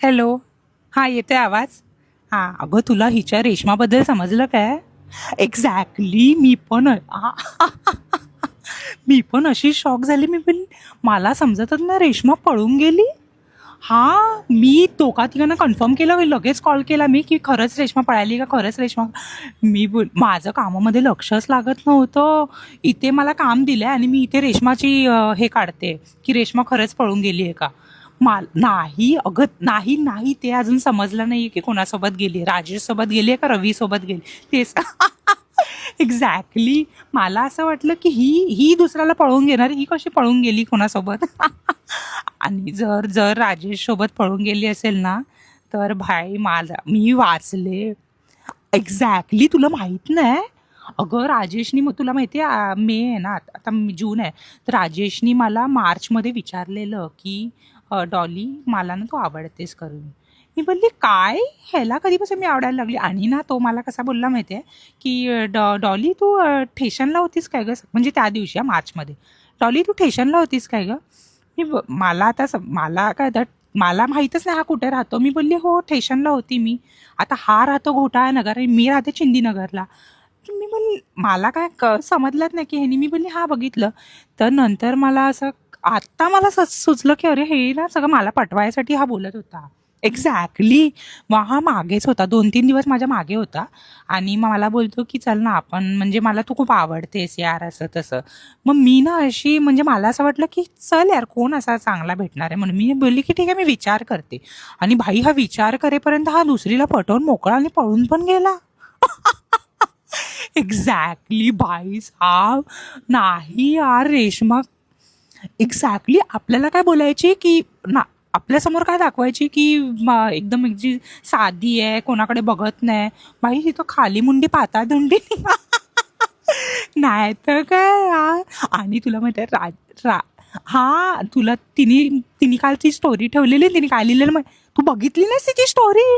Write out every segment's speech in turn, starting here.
Hello. हां, येतोय आवाज? हां, अगं तुला हिच्या रेश्माबद्दल समजलं काय? एक्झॅक्टली मी पण मी पण अशी शॉक झाली. मी पण मला समजतच ना रेश्मा पळून गेली. हां, मी दोघा-तिघांना कन्फर्म केलं. लगेच कॉल केला मी, की खरंच रेश्मा पळाली का? खरंच रेश्मा माझं कामामध्ये लक्षच लागत नव्हतं. इथे मला काम दिलंय आणि मी इथे रेश्माची हे काढते, की रेश्मा खरंच पळून गेली आहे का? नाही अगं, नाही, नाही. ते अजून समजलं नाहीये, की कोणासोबत गेली. राजेशसोबत गेली आहे का रवीसोबत गेली? तेच एक्झॅक्टली. मला असं वाटलं, की ही ही दुसऱ्याला पळवून घेणार, ही कशी पळून गेली कोणासोबत? आणि जर जर राजेशसोबत पळून गेली असेल ना, तर भाई माझा मी वाचले. एक्झॅक्टली. तुला माहित नाही? अगं राजेशनी मग तुला माहिती आहे मे आहे ना, आता जून आहे. तर राजेशनी मला मार्चमध्ये विचारलेलं, की डॉली मला ना तू आवडतेस करून. मी बोलली काय? ह्याला कधीपासून मी आवडायला लागली? आणि ना तो मला कसा बोलला माहिती आहे, की डॉली तू ठेशनला होतीस काय गं? म्हणजे त्या दिवशी मार्चमध्ये. डॉली तू ठेशनला होतीस काय गं? मला आता मला काय मला माहीतच नाही हा कुठे राहतो. मी बोलली हो ठेशनला होती मी. आता हा राहतो घोटाळा नगर आणि मी राहते चिंदीनगरला. तर मी बोलली मला काय समजलंच नाही की ह्यानी. मी बोलली हा बघितलं. तर नंतर मला असं आत्ता मला सुचलं की अरे हे ना सगळं मला पटवायसाठी हा बोलत होता. एक्झॅक्टली. मग हा मागेच होता. 2-3 दिवस माझ्या मागे होता आणि मग मला बोलतो की चल ना आपण म्हणजे मला तू खूप आवडतेस यार असं तसं. मग मी ना अशी म्हणजे मला असं वाटलं की चल यार कोण असा चांगला भेटणार आहे म्हणून मी बोलली की ठीक आहे मी विचार करते. आणि भाई हा विचार करेपर्यंत हा दुसरीला पटवून मोकळा आणि पळून पण गेला. एक्झॅक्टली भाई साहब. नाही यार रेश्मा. एक्झॅक्टली. आपल्याला काय बोलायची की ना आपल्यासमोर काय दाखवायची की एकदम जी साधी आहे कोणाकडे बघत नाही. बाई ही तो खाली मुंडी पाताळधुंडी. नाही तर काय यार. आणि तुला माहिती आहे हा तुला तिने तिने काल ती स्टोरी ठेवलेली. तिने काय लिहिलेलं तू बघितली नाहीस तिची स्टोरी?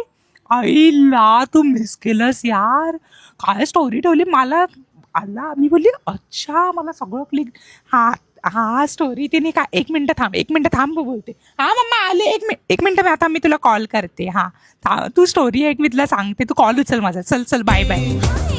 आईला तू मिस केलंस यार. काय स्टोरी ठेवली मला आला. मी बोलली अच्छा मला सगळं क्लिक. हा हा स्टोरी तिने काय. एक मिनिटं थांब बोलते. हा मम्मा आले. एक मिनिट मी आता मी तुला कॉल करते. हा तू स्टोरी ऐक मी तुला सांगते. तू कॉल उचल माझा. चल चल बाय बाय.